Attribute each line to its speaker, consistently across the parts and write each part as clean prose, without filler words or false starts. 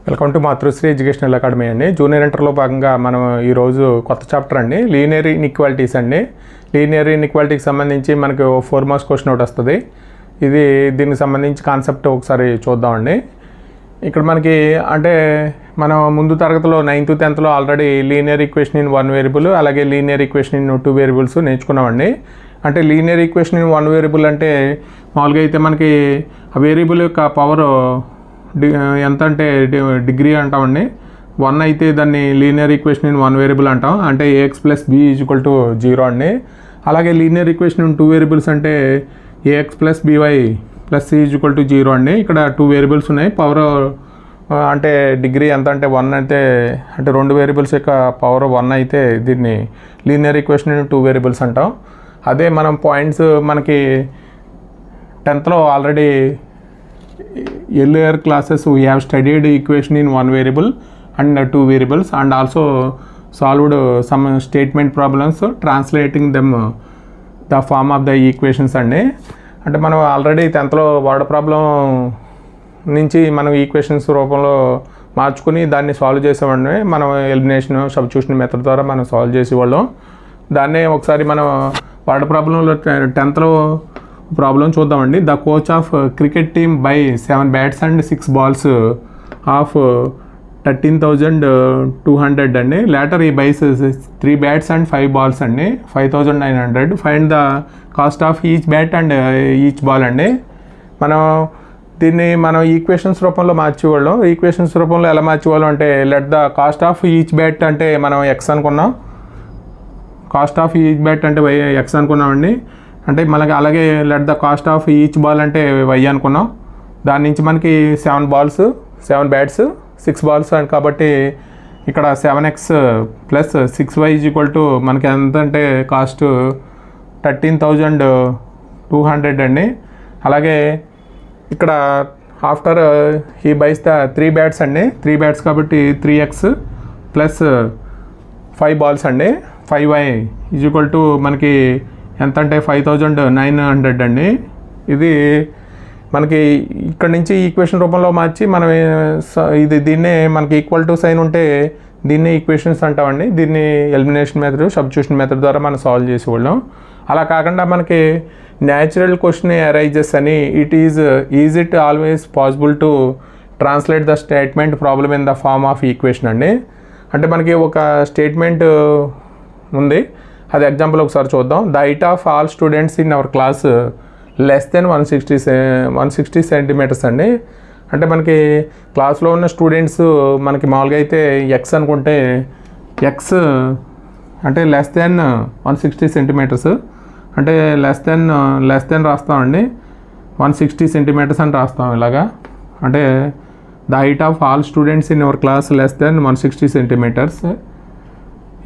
Speaker 1: Welcome to Matrusri educational academy అండి. Junior ఇంటర్లో భాగంగా మనం ఈరోజు కొత్త చాప్టర్ అండి, లీనియర్ ఇన్ఈక్వాలిటీస్ అండి. లీనియర్ ఇన్ఈక్వాలిటీకి సంబంధించి మనకు 4 మార్క్స్ క్వశ్చన్ ఒకటి వస్తుంది. దీనికి సంబంధించి కాన్సెప్ట్ ఒకసారి చూద్దామండి. ఇక్కడ మనకి అంటే మనం ముందు తరగతిలో 9th 10th already linear equation in 1 variable అలాగే లీనియర్ ఈక్వేషన్ ఇన్ 2 వేరియబుల్స్ నేర్చుకున్నామండి. అంటే లీనియర్ ఈక్వేషన్ ఇన్ 1 వేరియబుల్ అంటే మామూలుగా అయితే మనకి ఆ వేరియబుల్ యొక్క పవర్ ఎంత అంటే డిగ్రీ అంటామండి. 1 అయితే దాన్ని లీనియర్ ఈక్వేషన్ ఇన్ 1 వేరియబుల్ అంటాం, అంటే a x plus b equal to 0 అండి. అలాగే లీనియర్ ఈక్వేషన్ ఇన్ 2 వేరియబుల్స్ అంటే a x plus b y plus c equal to 0 అండి. ఇక్కడ 2 వేరియబుల్స్ ఉన్నాయి. పవర్ అంటే డిగ్రీ ఎంత అంటే 1 అయితే, అంటే 2 వేరియబుల్స్ యొక్క పవర్ 1 అయితే దీన్ని లీనియర్ ఈక్వేషన్ ఇన్ 2 వేరియబుల్స్ అంటాం. అదే మనం పాయింట్స్ మనకి 10th already earlier classes we have studied equation in 1 variable and 2 variables and also solved some statement problems translating them the form of the equations అండి. అంటే మనం already 10th word problem నుంచి మనం equations రూపంలో మార్చుకుని దాన్ని solve చేసేవాడిని. మనం ఎలిమినేషన్ సబ్స్టిట్యూషన్ మెథడ్ ద్వారా మనం సాల్వ్ చేసేవాళ్ళం. దాన్నే ఒకసారి మనం వర్డ్ ప్రాబ్లంలో 10th ప్రాబ్లం చూద్దామండి. The coach of cricket team by 7 bats and 6 balls of 13,200 అండి. లేటర్ ఈ బైస్ 3 బ్యాట్స్ అండ్ 5 balls అండి, 5,900. Find the cost of each bat and each ball అండి. మనం ఈక్వేషన్స్ రూపంలో మార్చేవాళ్ళం. ఈక్వేషన్స్ రూపంలో ఎలా మార్చేవాళ్ళం అంటే let the cost of each bat అంటే మనం ఎక్స్ అనుకున్నాం, కాస్ట్ ఆఫ్ ఈచ్ బ్యాట్ అంటే ఎక్స్ అనుకున్నామండి. అంటే మనకి అలాగే let the cost of each ball అంటే వై అనుకున్నాం. దాని నుంచి మనకి 7 బ్యాట్స్ 6 balls అండ్ కాబట్టి ఇక్కడ 7x plus 6y equal to మనకి ఎంత అంటే కాస్ట్ 13,200 అండి. అలాగే ఇక్కడ ఆఫ్టర్ ఈ బైస్ ద 3 బ్యాట్స్ అండి, 3 బ్యాట్స్ కాబట్టి 3x ప్లస్ 5 balls అండి, 5y ఈక్వల్ టు మనకి ఎంత అంటే 5,900 అండి. ఇది మనకి ఇక్కడ నుంచి ఈక్వేషన్ రూపంలో మార్చి మనం దీన్నే మనకి ఈక్వల్ టు సైన్ ఉంటే దీన్నే ఈక్వేషన్స్ అంటామండి. దీన్ని ఎలిమినేషన్ మెథడ్ సబ్స్టిట్యూషన్ మెథడ్ ద్వారా మనం సాల్వ్ చేసేవాళ్ళం. అలా కాకుండా మనకి న్యాచురల్ క్వశ్చన్ అరైజెస్ అని is it always possible to translate the statement problem in the form of equation అండి. అంటే మనకి ఒక స్టేట్మెంట్ ఉంది, అది ఎగ్జాంపుల్ ఒకసారి చూద్దాం. The height of all students in our class less than 160 centimetres అండి. అంటే మనకి క్లాస్లో ఉన్న స్టూడెంట్స్ మనకి మామూలుగా అయితే ఎక్స్ అనుకుంటే ఎక్స్ అంటే లెస్ దెన్ 160 సెంటీమీటర్స్ అంటే లెస్ దెన్ రాస్తామండి, 160 సెంటీమీటర్స్ అని రాస్తాం ఇలాగా. అంటే the height of all students in our class less than 160 centimetres.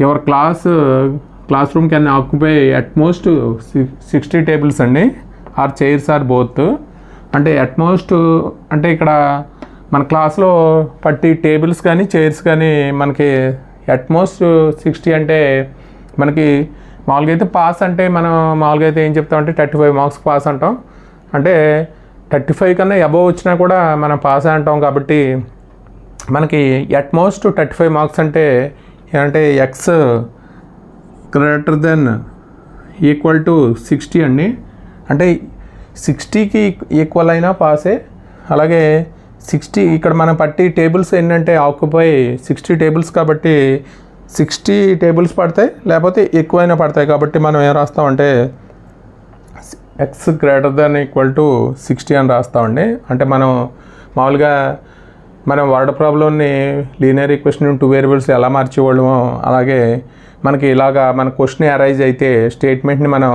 Speaker 1: Your class room can occupy at most 60 tables అండి, ఆర్ చైర్స్ ఆర్ బోత్. అంటే అట్ మోస్ట్ అంటే ఇక్కడ మన క్లాస్లో పట్టి టేబుల్స్ కానీ చైర్స్ కానీ మనకి అట్ మోస్ట్ 60 అంటే మనకి మామూలుగా అయితే పాస్ అంటే మనం మామూలుగా అయితే ఏం చెప్తామంటే 35 మార్క్స్ పాస్ అంటాం. అంటే 35 కన్నా అబోవ్ వచ్చినా కూడా మనం పాస్ అంటాం. కాబట్టి మనకి అట్ మోస్ట్ 35 మార్క్స్ అంటే X greater than equal to 60 అండి. అంటే 60కి ఈక్వల్ అయినా పాసే. అలాగే 60 ఇక్కడ మనం పట్టి టేబుల్స్ ఏంటంటే ఆక్యుపై 60 tables కాబట్టి 60 tables పడతాయి, లేకపోతే ఎక్కువైనా పడతాయి. కాబట్టి మనం ఏం రాస్తామంటే x greater than equal to 60 అని రాస్తామండి. అంటే మనం మామూలుగా మనం వర్డ్ ప్రాబ్లంని లీనియర్ ఈక్వేషన్ ఇన్ 2 వేరియబుల్స్ ఎలా మార్చేవాళ్ళమో అలాగే మనకి ఇలాగా మన క్వశ్చన్ అరైజ్ అయితే స్టేట్మెంట్ని మనం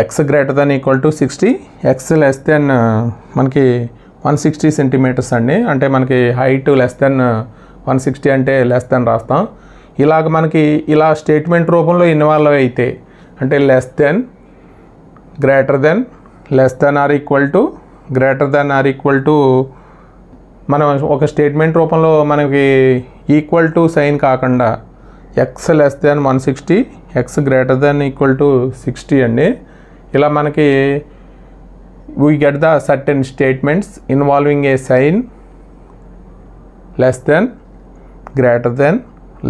Speaker 1: X greater than equal to 60, X less then మనకి 160 సెంటీమీటర్స్ అండి. అంటే మనకి హైట్ లెస్ దెన్ 160 అంటే లెస్ దెన్ రాస్తాం. ఇలాగ మనకి ఇలా స్టేట్మెంట్ రూపంలో ఇన్వాల్వ్ అయితే అంటే less than, greater than, less than or equal to, greater than or equal to మనం ఒక స్టేట్మెంట్ రూపంలో మనకి ఈక్వల్ టు సైన్ కాకుండా x less than 160, x greater than equal to 60 అండి. ఇలా మనకి we get the certain statements involving a sign less than, greater than,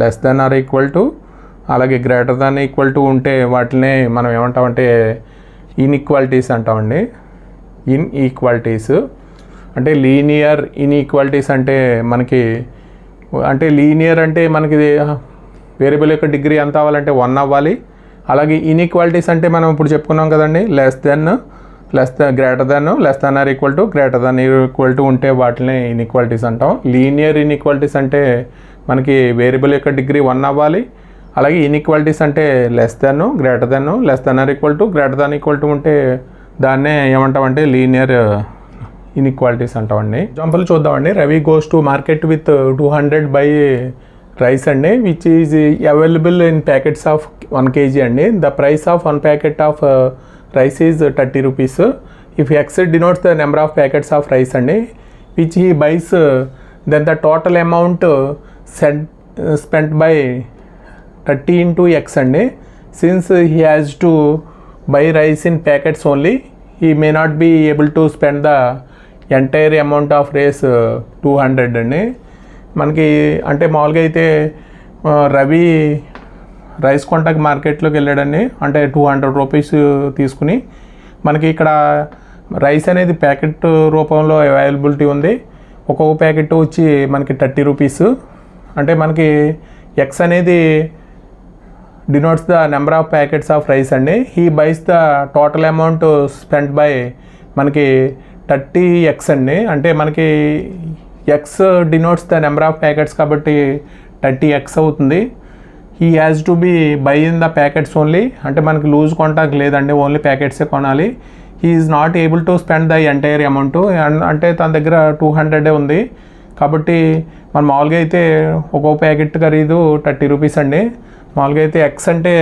Speaker 1: less than or equal to, అలాగే greater than equal to ఉంటే వాటిని మనం ఏమంటామంటే inequalities అంటామండి. ఇన్ఈక్వాలిటీస్ అంటే లీనియర్ ఇన్ఈక్వాలిటీస్ అంటే మనకి అంటే లీనియర్ అంటే మనకి వేరియబుల్ యొక్క డిగ్రీ ఎంత అవ్వాలంటే 1 అవ్వాలి. అలాగే ఇన్ఈక్వాలిటీస్ అంటే మనం ఇప్పుడు చెప్పుకున్నాం కదండి, less than, greater than, less than or equal to, greater than equal to ఉంటే వాటిని ఇన్ఈక్వాలిటీస్ అంటాం. లీనియర్ ఇన్ఈక్వాలిటీస్ అంటే మనకి వేరియబుల్ యొక్క డిగ్రీ 1 అవ్వాలి. అలాగే ఇన్ఈక్వాలిటీస్ అంటే less than, greater than, less than or equal to, greater than equal to ఉంటే దాన్నే ఏమంటామంటే లీనియర్ ఇన్ఈక్వాలిటీస్ అంటామండి. ఎగ్జాంపుల్ చూద్దామండి. Ravi goes to market with 200 buy rice అండి, which is available in packets of 1 kg అండి. The price of 1 packet of rice is 30 rupees. If x denotes the number of packets of rice అండి which he buys, then the total amount spent by 30 into x అండి. Since he has to buy rice in packets only, he may not be able to spend the entire amount of rice 200 అండి. మనకి అంటే మామూలుగా అయితే Ravi rice కొంటాకి మార్కెట్లోకి వెళ్ళాడండి. అంటే 200 rupees తీసుకుని, మనకి ఇక్కడ రైస్ అనేది ప్యాకెట్ రూపంలో అవైలబిలిటీ ఉంది. ఒక్కొక్క ప్యాకెట్ వచ్చి మనకి 30 రూపీస్. అంటే మనకి ఎక్స్ అనేది denotes the number of packets of rice అండి. He buys the total amount spent by మనకి 30x అండి. అంటే మనకి x denotes the number of packets కాబట్టి 30x అవుతుంది. He has to be buy in the packets only, అంటే మనకి loose contact లేదండి, ఓన్లీ ప్యాకెట్సే కొనాలి. He is not able to spend the entire amount, అంటే తన దగ్గర 200 ఉంది కాబట్టి మనం మామూలుగా అయితే ఒక్కొక్క ప్యాకెట్ ఖరీదు 30 రూపీస్ అండి. మామూలుగా అయితే ఎక్స్ అంటే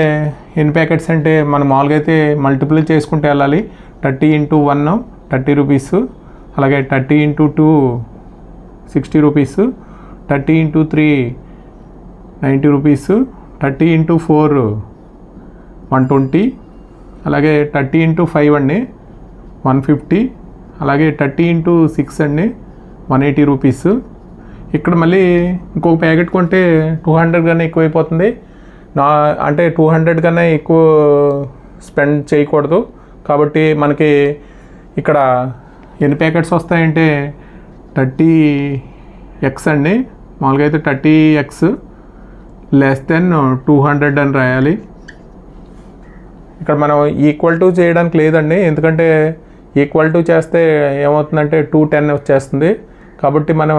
Speaker 1: ఎన్ని ప్యాకెట్స్ అంటే మనం మామూలుగా అయితే మల్టిపుల్ చేసుకుంటూ వెళ్ళాలి. 30 into 1 30 రూపీస్, అలాగే 30 into 2 60 rupees, 30 into 3 90 rupees, 30 into 4 120, అలాగే 30 into 5 అండి 150, అలాగే 30 into 6 అండి 180 రూపీస్. ఇక్కడ మళ్ళీ ఇంకొక ప్యాకెట్ కొంటే 200 కన్నా ఎక్కువ అయిపోతుంది. అంటే 200 కన్నా ఎక్కువ స్పెండ్ చేయకూడదు కాబట్టి మనకి ఇక్కడ ఎన్ని ప్యాకెట్స్ వస్తాయంటే 30x అండి. మామూలుగా అయితే 30x లెస్ దెన్ 200 అని రాయాలి. ఇక్కడ మనం ఈక్వల్ టు చేయడానికి లేదండి, ఎందుకంటే ఈక్వల్ టు చేస్తే ఏమవుతుందంటే 210 వచ్చేస్తుంది. కాబట్టి మనం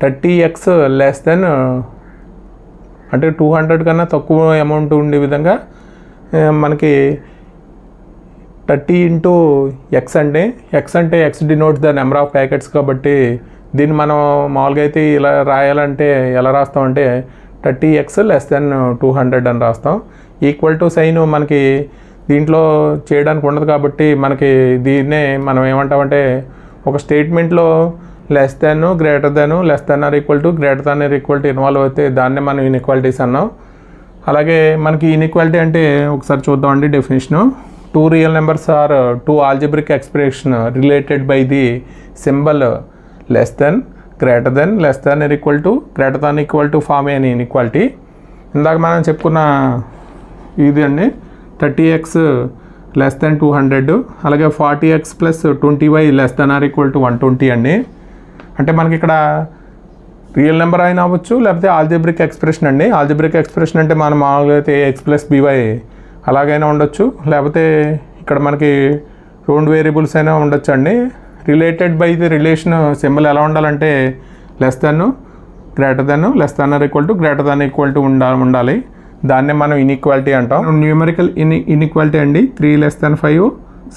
Speaker 1: 30x లెస్ దెన్ అంటే 200 కన్నా తక్కువ అమౌంట్ ఉండే విధంగా మనకి 30 into x అండి. ఎక్స్ అంటే X denotes the number of packets కాబట్టి దీన్ని మనం మామూలుగా అయితే ఇలా రాయాలంటే ఎలా రాస్తామంటే 30x లెస్ దెన్ 200 అని రాస్తాం. ఈక్వల్ టు సైన్ మనకి దీంట్లో చేయడానికి ఉండదు కాబట్టి మనకి దీన్నే మనం ఏమంటామంటే ఒక స్టేట్మెంట్లో less than, greater than, less than or equal to, greater than or equal to involve అయితే దాన్నే మనం ఇన్ఈక్వాలిటీస్ అన్నాం. అలాగే మనకి ఇన్ఈక్వాలిటీ అంటే ఒకసారి చూద్దామండి definition. 2 real numbers are 2 algebraic expression related by the symbol less than, greater than, less than or equal to, greater than equal to form an inequality. ఇందాక మనం చెప్పుకున్న ఇది అండి 30x లెస్ దెన్ 200, అలాగే 40x plus 20y less than or equal to 120 అండి. అంటే మనకి ఇక్కడ రియల్ నెంబర్ అయినా అవ్వచ్చు లేకపోతే ఆల్జీబ్రిక్ ఎక్స్ప్రెషన్ అండి. ఆల్జీబ్రిక్ ఎక్స్ప్రెషన్ అంటే మనం మామూలుగా అయితే x ప్లస్ by అలాగైనా ఉండొచ్చు, లేకపోతే ఇక్కడ మనకి 2 వేరియబుల్స్ అయినా ఉండొచ్చు అండి. Related by the relation symbol ఎలా ఉండాలంటే less than, greater than, less than or equal to, greater than equal to ఉండాలి. దాన్నే మనం ఇన్ఈక్వాలిటీ అంటాం. న్యూమరికల్ ఇన్ఈక్వాలిటీ అండి. 3 less than 5,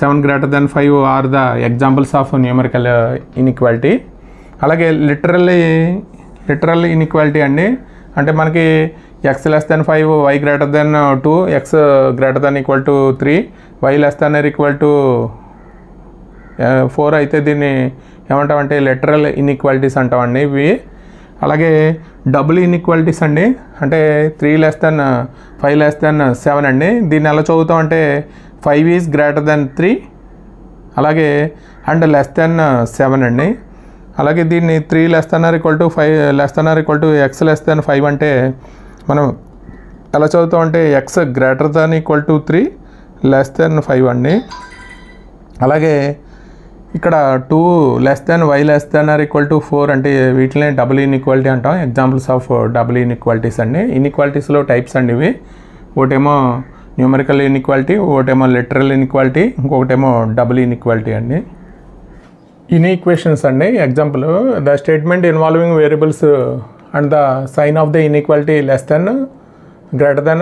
Speaker 1: 7 greater than 5 are the examples of numerical inequality. అలాగే literal inequality అండి. అంటే మనకి x less than 5, y greater than 2, x greater than equal to 3, y less than or equal to 4 అయితే దీన్ని ఏమంటామంటే literal inequalities అంటామండి ఇవి. అలాగే డబుల్ ఇన్ఈక్వాలిటీస్ అండి. అంటే 3 less than 5 less than 7 అండి. దీన్ని ఎలా చదువుతామంటే 5 is greater than 3 అలాగే అండ్ లెస్ దెన్ 7 అండి. అలాగే దీన్ని 3 ≤ 5 x <5 అంటే మనం ఎలా చదువుతాం అంటే x > 3 <5 అండి. అలాగే ఇక్కడ 2 y ≤ 4 అంటే వీటినే డబుల్ ఇన్ఈక్వాలిటీ అంటాం. ఎగ్జాంపుల్స్ ఆఫ్ డబుల్ ఇన్ఈక్వాలిటీస్ అండి. ఇన్ఈక్వాలిటీస్లో టైప్స్ అండి ఇవి. ఒకటేమో న్యూమరికల్ ఇన్ఈక్వాలిటీ, ఒకటేమో లిటరల్ ఇన్ఈక్వాలిటీ, ఇంకొకటేమో డబుల్ ఇన్ఈక్వాలిటీ అండి. ఇన్ఈక్వేషన్స్ అండి. Example the statement involving variables and the sign of the inequality greater than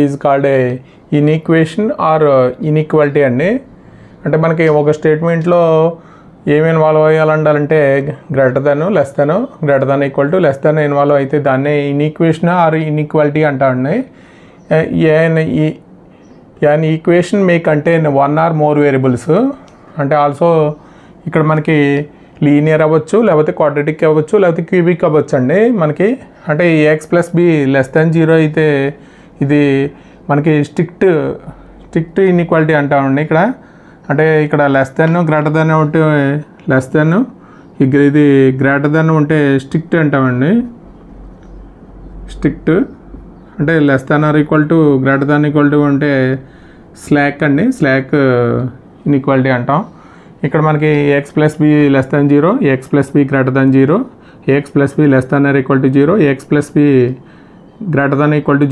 Speaker 1: is called a inequation or inequality అండి. అంటే మనకి ఒక స్టేట్మెంట్లో ఏమి ఇన్వాల్వ్ అయ్యాలంటే గ్రేటర్ దాన్ ఇన్వాల్వ్ అయితే దాన్నే ఇన్ఈక్వేషన్ ఆర్ ఇన్ఈక్వాలిటీ అంటామండి. An equation may contain 1 or more variables అంటే ఆల్సో ఇక్కడ మనకి లీనియర్ అవ్వచ్చు, లేకపోతే క్వాడ్రాటిక్ అవ్వచ్చు, లేకపోతే క్యూబిక్ అవ్వచ్చు అండి. మనకి అంటే ax + b <0 అయితే ఇది మనకి స్ట్రిక్ట్ ఇన్ఈక్వాలిటీ అంటామండి. ఇక్కడ అంటే ఇక్కడ గ్రేటర్ దాన్ ఉంటే ఇది గ్రేటర్ దాన్ ఉంటే స్ట్రిక్ట్ అంటామండి. స్ట్రిక్ట్ అంటే <= అంటే స్లాక్ అండి. స్లాక్ ఇన్ఈక్వాలిటీ అంటాం. ఇక్కడ మనకి ax + b <0, ax + b <0, ax + b <0, ax + b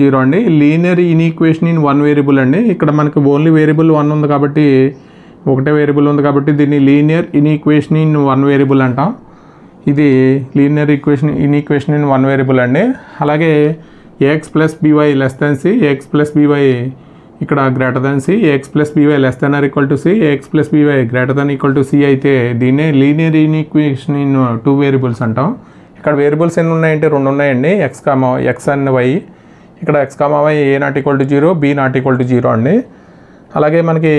Speaker 1: <0 అండి. లీనియర్ ఇన్ఈక్వేషన్ ఇన్ 1 వేరియబుల్ అండి. ఇక్కడ మనకి ఓన్లీ వేరియబుల్ 1 ఉంది కాబట్టి, ఒకటే వేరియబుల్ ఉంది కాబట్టి దీన్ని లీనియర్ ఇన్ఈక్వేషన్ ఇన్ 1 వేరియబుల్ అంటాం. ఇది లీనియర్ ఇన్ఈక్వేషన్ ఇన్ 1 వేరియబుల్ అండి. అలాగే ax + by c, ax + by ఇక్కడ greater than c, ax + by < c, ax + by < c అయితే దీన్నే లీనియర్ ఇన్ఈక్వేషన్ ఇన్ 2 వేరియబుల్స్ అంటాం. ఇక్కడ వేరియబుల్స్ ఎన్ని ఉన్నాయంటే 2 ఉన్నాయండి, x అండ్ y. ఇక్కడ x, y a ≠ 0, b ≠ 0 అండి. అలాగే మనకి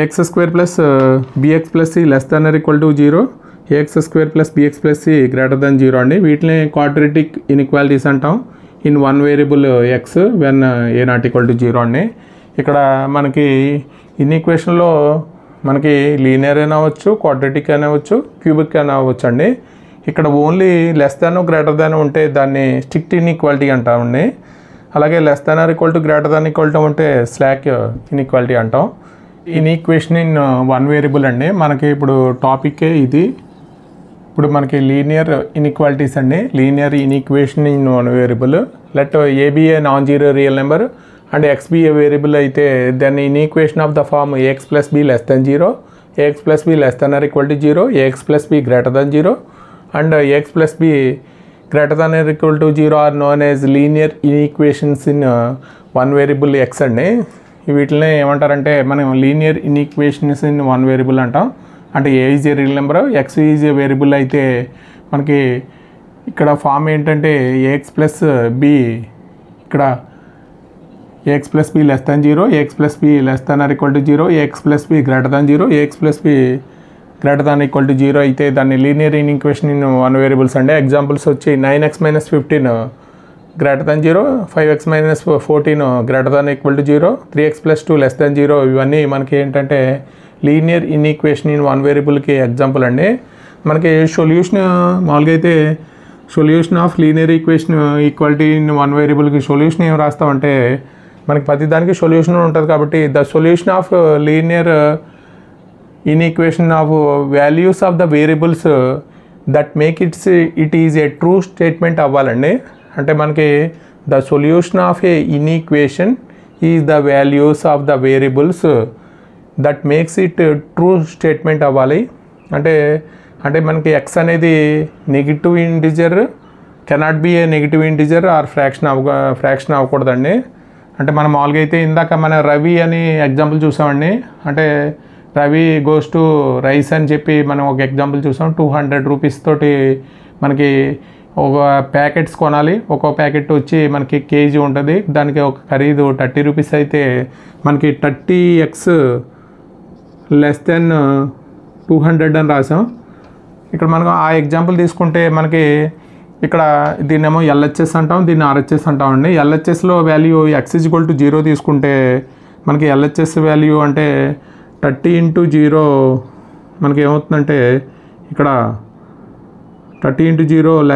Speaker 1: ax² + bx + c < 0, ax² + bx + c < 0 అండి. వీటిని క్వాడ్రాటిక్ ఇన్ఈక్వాలిటీస్ అంటాం in 1 variable x when a ≠ 0 అండి. ఇక్కడ మనకి ఇన్ఈక్వేషన్లో మనకి లీనియర్ అయినా అవ్వచ్చు, క్వాడ్రాటిక్ అయినా అవ్వచ్చు, క్యూబిక్ అయినా అవ్వచ్చు అండి. ఇక్కడ ఓన్లీ <, ఉంటే దాన్ని స్ట్రిక్ట్ ఇన్ఈక్వాలిటీ అంటామండి. అలాగే <, ఉంటే స్లాక్ ఇన్ఈక్వాలిటీ అంటాం. ఇన్ఈక్వేషన్ ఇన్ 1 వేరియబుల్ అండి. మనకి ఇప్పుడు టాపికే ఇది. ఇప్పుడు మనకి లీనియర్ ఇన్ఈక్వాలిటీస్ అండి. Linear inequation in 1 variable. Let a be a non-zero real number and x be a variable అయితే then inequation of the form ax + b <0, ax + b < 0, ax + b <0 and ax + b < 0 or known as linear inequations in 1 variable x అండి. వీటిని ఏమంటారంటే మనం linear inequations in 1 variable అంటాం. అంటే a is a real number, x is a variable అయితే మనకి ఇక్కడ form ఏంటంటే ax + b ఇక్కడ ax + b <0, ax + b < 0, ax + b <0, ax + b <0 అయితే దాన్ని లీనియర్ ఇన్ఈక్వేషన్ ఇన్ 1 వేరియబుల్స్ అండి. ఎగ్జాంపుల్స్ వచ్చి 9x - 15 <0, 5x - 14 < 0, 3x + 2 <0 ఇవన్నీ మనకి ఏంటంటే లీనియర్ ఇన్ఈక్వేషన్ ఇన్ 1 వేరియబుల్కి ఎగ్జాంపుల్ అండి. మనకి సొల్యూషన్ మామూలుగా అయితే solution of linear equation equality in 1 వేరియబుల్కి సొల్యూషన్ ఏం రాస్తామంటే మనకి ప్రతి దానికి సొల్యూషన్ ఉంటుంది కాబట్టి the solution of linear inequation of values of the variables that make it is a true statement అవ్వాలండి. అంటే మనకి the solution of a inequation is the values of the variables that makes it true statement అవ్వాలి. అంటే మనకి x అనేది negative integer cannot be a negative integer or fraction అవ్వకూడదండి. అంటే మనం మామూలుగా అయితే ఇందాక మన రవి అని ఎగ్జాంపుల్ చూసామండి. అంటే రవి గోస్ టు రైస్ అని చెప్పి మనం ఒక ఎగ్జాంపుల్ చూసాం. 200 రూపీస్ తోటి మనకి ఒక ప్యాకెట్స్ కొనాలి. ఒక్కో ప్యాకెట్ వచ్చి మనకి కేజీ ఉంటుంది. దానికి ఒక ఖరీదు 30 రూపీస్ అయితే మనకి 30x < 200 అని రాసాం. ఇక్కడ మనం ఆ ఎగ్జాంపుల్ తీసుకుంటే మనకి ఇక్కడ దీన్నేమో ఎల్హెచ్ఎస్ అంటాం, దీన్ని ఆర్హెచ్ఎస్ అంటామండి. ఎల్హెచ్ఎస్లో వాల్యూ x = 0 తీసుకుంటే మనకి ఎల్హెచ్ఎస్ వాల్యూ అంటే 30 × 0 మనకి ఏమవుతుందంటే ఇక్కడ 30 × 0 <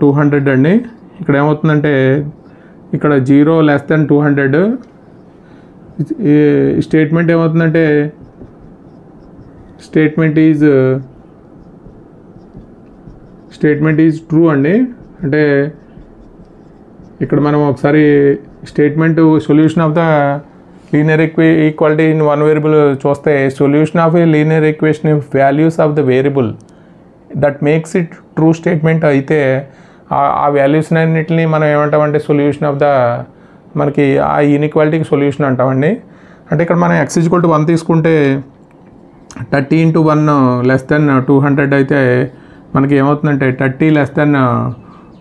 Speaker 1: 200 అండి. ఇక్కడ ఏమవుతుందంటే ఇక్కడ 0 < 200. ఈ స్టేట్మెంట్ ఏమవుతుందంటే స్టేట్మెంట్ ఈజ్ ట్రూ అండి. అంటే ఇక్కడ మనం ఒకసారి statement solution of the linear equality in one variable చూస్తే solution of a linear equation values of the variable that makes it true statement అయితే ఆ వాల్యూస్ అన్నింటినీ మనం ఏమంటామంటే సొల్యూషన్ ఆఫ్ ద మనకి ఆ ఇన్ఈక్వాలిటీకి సొల్యూషన్ అంటామండి. అంటే ఇక్కడ మనం x = 1 తీసుకుంటే 30 × 1 < 200 అయితే మనకి ఏమవుతుందంటే 30 <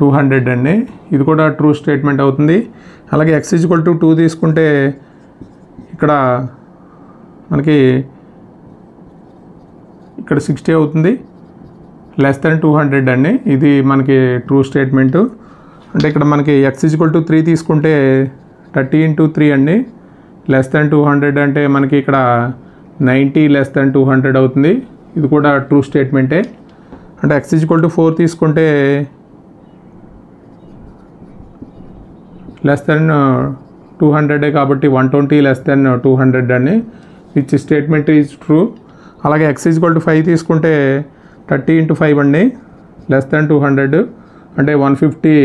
Speaker 1: 200 అండి. ఇది కూడా ట్రూ స్టేట్మెంట్ అవుతుంది. అలాగే x = 2 తీసుకుంటే ఇక్కడ మనకి ఇక్కడ 60 అవుతుంది, < 200 అండి. ఇది మనకి ట్రూ స్టేట్మెంటు. అంటే ఇక్కడ మనకి x = 3 తీసుకుంటే 30 × 3 అండి, < 200 అంటే మనకి ఇక్కడ 90 < 200 అవుతుంది. ఇది కూడా ట్రూ స్టేట్మెంటే. అంటే x = 4 తీసుకుంటే < 200 కాబట్టి 120 < 200 అని విచ్ స్టేట్మెంట్ ఈజ్ ట్రూ. అలాగే x = 5 తీసుకుంటే 30 × 5 అండి, < 200 అంటే 150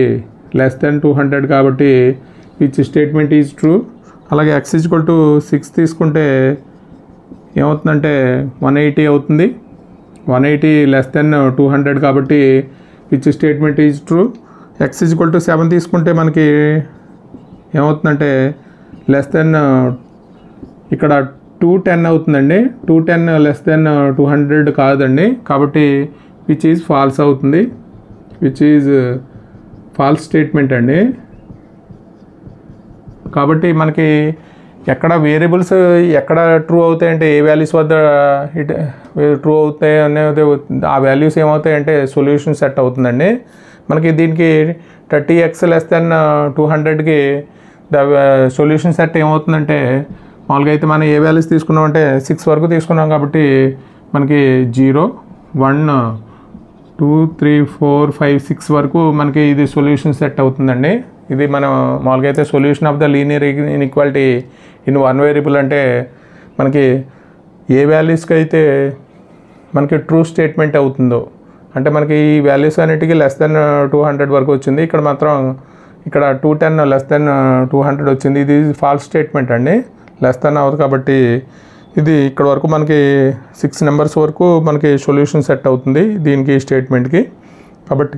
Speaker 1: < 200 కాబట్టి విచ్ స్టేట్మెంట్ ఈజ్ ట్రూ. అలాగే x = 6 తీసుకుంటే ఏమవుతుందంటే 180 అవుతుంది, 180 < 200 కాబట్టి which statement is true. x = 7 తీసుకుంటే మనకి ఏమవుతుందంటే ఇక్కడ 210 అవుతుందండి, 210 < 200 కాదండి కాబట్టి విచ్ ఈజ్ ఫాల్స్ అవుతుంది, విచ్ ఈజ్ ఫాల్స్ స్టేట్మెంట్ అండి. కాబట్టి మనకి ఎక్కడ వేరియబుల్స్ ఎక్కడ ట్రూ అవుతాయంటే ఏ వాల్యూస్ వద్ద ట్రూ అవుతాయి అనేది ఆ వాల్యూస్ ఏమవుతాయంటే సొల్యూషన్ సెట్ అవుతుందండి. మనకి దీనికి 30x < 200కి ద సొల్యూషన్ సెట్ ఏమవుతుందంటే మామూలుగా అయితే మనం ఏ వాల్యూస్ తీసుకున్నామంటే 6 వరకు తీసుకున్నాం కాబట్టి మనకి 0 1 2 3 4 5 6 వరకు మనకి ఇది సొల్యూషన్ సెట్ అవుతుందండి. ఇది మనం మామూలుగా అయితే solution of the linear inequality in one variable అంటే మనకి ఏ వాల్యూస్కి అయితే మనకి ట్రూ స్టేట్మెంట్ అవుతుందో అంటే మనకి ఈ వాల్యూస్ అన్నిటికీ < 200 వరకు వచ్చింది. ఇక్కడ మాత్రం ఇక్కడ 210 < 200 వచ్చింది. ఇది ఫాల్స్ స్టేట్మెంట్ అండి, అవ్వదు కాబట్టి ఇది ఇక్కడ వరకు మనకి 6 నెంబర్స్ వరకు మనకి సొల్యూషన్ సెట్ అవుతుంది దీనికి స్టేట్మెంట్కి. కాబట్టి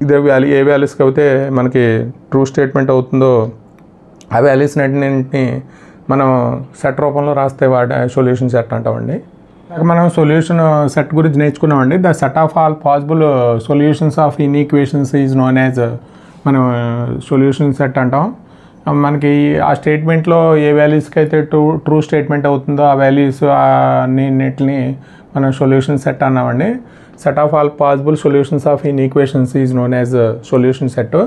Speaker 1: ఇదే ఏ వాల్యూస్కి అయితే మనకి ట్రూ స్టేట్మెంట్ అవుతుందో ఆ వాల్యూస్ అన్నింటినీ మనం సెట్ రూపంలో రాస్తే సొల్యూషన్ సెట్ అంటామండి. మనం సొల్యూషన్ సెట్ గురించి నేర్చుకున్నామండి. The set of all possible solutions of inequations is known as మనం సొల్యూషన్ సెట్ అంటాం. మనకి ఆ స్టేట్మెంట్లో ఏ వాల్యూస్కి అయితే ట్రూ స్టేట్మెంట్ అవుతుందో ఆ వాల్యూస్ అన్నింటిని మనం సొల్యూషన్ సెట్ అన్నామండి. Set of all possible solutions of inequations is known as solution set.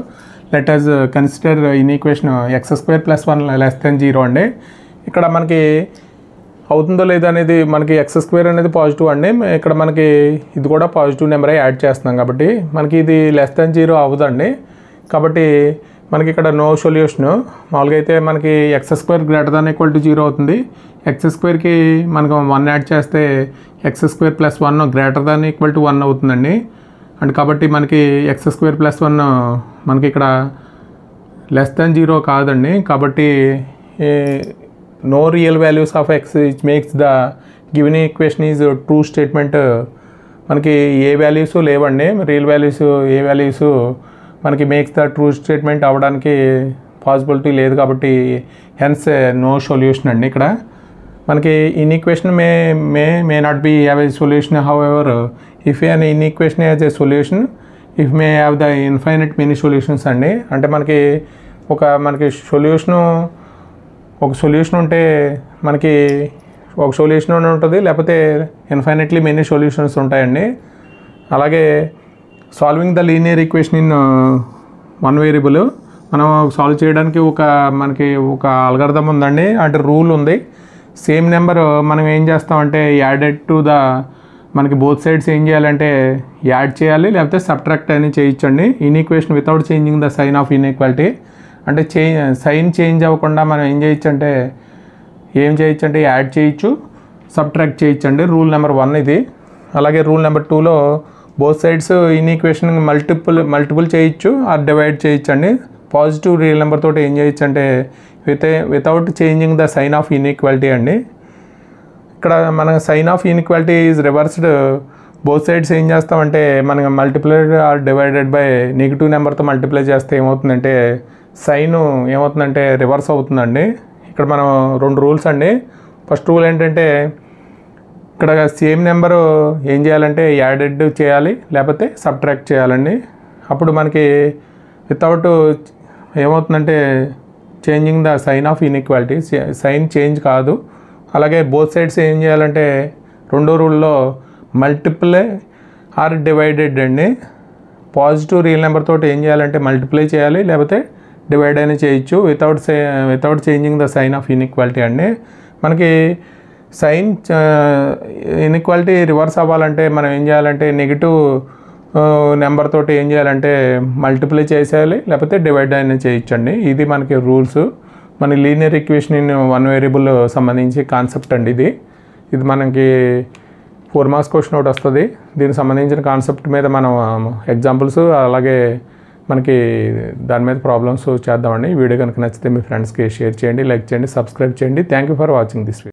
Speaker 1: Let us consider inequation x² + 1 < 0 అండి. ఇక్కడ మనకి అవుతుందో లేదో అనేది మనకి x² అనేది పాజిటివ్ అండి. ఇక్కడ మనకి ఇది కూడా పాజిటివ్ నెంబరే యాడ్ చేస్తున్నాం కాబట్టి మనకి ఇది < 0 అవ్వదండి. కాబట్టి మనకి ఇక్కడ నో సొల్యూషను. మామూలుగా అయితే మనకి x² > 0 అవుతుంది. x²కి మనకు 1 యాడ్ చేస్తే x² + 1 > 1 అవుతుందండి. అండ్ కాబట్టి మనకి x² + 1 మనకి ఇక్కడ < 0 కాదండి. కాబట్టి no real values of x which makes the given equation is true statement. మనకి ఏ వాల్యూస్ లేవండి, రియల్ వాల్యూస్ ఏ వాల్యూస్ మనకి మేక్స్ ద ట్రూ స్టేట్మెంట్ అవ్వడానికి పాసిబిలిటీ లేదు కాబట్టి హెన్స్ నో సొల్యూషన్ అండి. ఇక్కడ మనకి inequation may not be have a solution. However if an inequation has a solution if may have the infinite many solutions అండి. అంటే మనకి ఒక సొల్యూషన్ ఉంటే మనకి ఒక సొల్యూషన్ ఉంటుంది, లేకపోతే ఇన్ఫైనైట్లీ మెనీ సొల్యూషన్స్ ఉంటాయండి. అలాగే solving the linear equation in one variable మనం సాల్వ్ చేయడానికి మనకి ఒక అల్గారిథం ఉందండి, అంటే రూల్ ఉంది. సేమ్ నెంబర్ మనం ఏం చేస్తామంటే యాడెడ్ టు ద మనకి బోత్ సైడ్స్ ఏం చేయాలంటే యాడ్ చేయాలి, లేకపోతే సబ్ట్రాక్ట్ అని చేయొచ్చండి. Inequation without changing the sign of inequality, అంటే సైన్ చేంజ్ అవ్వకుండా మనం ఏం చేయొచ్చంటే యాడ్ చేయొచ్చు, సబ్ట్రాక్ట్ చేయొచ్చండి. రూల్ నెంబర్ 1 ఇది. అలాగే రూల్ నెంబర్ 2లో బోత్ సైడ్స్ ఇన్ఈక్వేషన్ మల్టిపుల్ చేయొచ్చు ఆర్ డివైడ్ చేయొచ్చండి. పాజిటివ్ రియల్ నెంబర్ తోటి ఏం చేయొచ్చు అంటే without changing the sign of inequality అండి. ఇక్కడ మన sign of inequality is reversed. Both sides ఏం చేస్తామంటే మనకి multiplied or divided by negative నెంబర్తో మల్టిప్లై చేస్తే ఏమవుతుందంటే సైన్ ఏమవుతుందంటే రివర్స్ అవుతుందండి. ఇక్కడ మనం 2 రూల్స్ అండి. ఫస్ట్ రూల్ ఏంటంటే ఇక్కడ సేమ్ నెంబరు ఏం చేయాలంటే యాడెడ్ చేయాలి, లేకపోతే సబ్ట్రాక్ట్ చేయాలండి. అప్పుడు మనకి వితౌట్ ఏమవుతుందంటే changing the sign of inequality, sign change కాదు. అలాగే బోత్ సైడ్స్ ఏం చేయాలంటే రెండో రూల్లో మల్టిప్లై ఆర్ డివైడెడ్ అండి. పాజిటివ్ రియల్ నెంబర్ తోటి ఏం చేయాలంటే మల్టిప్లై చేయాలి, లేకపోతే డివైడ్ అయినా చేయొచ్చు without changing the sign of inequality అండి. మనకి సైన్ ఇన్ఈక్వాలిటీ రివర్స్ అవ్వాలంటే మనం ఏం చేయాలంటే నెగిటివ్ నెంబర్ తోటి ఏం చేయాలంటే మల్టిప్లై చేసేయాలి, లేకపోతే డివైడ్ అయినా చేయొచ్చండి. ఇది మనకి రూల్స్. మన లీనియర్ ఈక్వేషన్ ఇన్ 1 వేరియబుల్ సంబంధించి కాన్సెప్ట్ అండి ఇది మనకి 4 మార్క్స్ క్వశ్చన్ ఒకటి వస్తుంది. దీనికి సంబంధించిన కాన్సెప్ట్ మీద మనం ఎగ్జాంపుల్స్ అలాగే మనకి దాని మీద ప్రాబ్లమ్స్ చేద్దామండి. వీడియో కనుక నచ్చితే మీ ఫ్రెండ్స్కి షేర్ చేయండి, లైక్ చేయండి, సబ్స్క్రైబ్ చేయండి. Thank you for watching this video.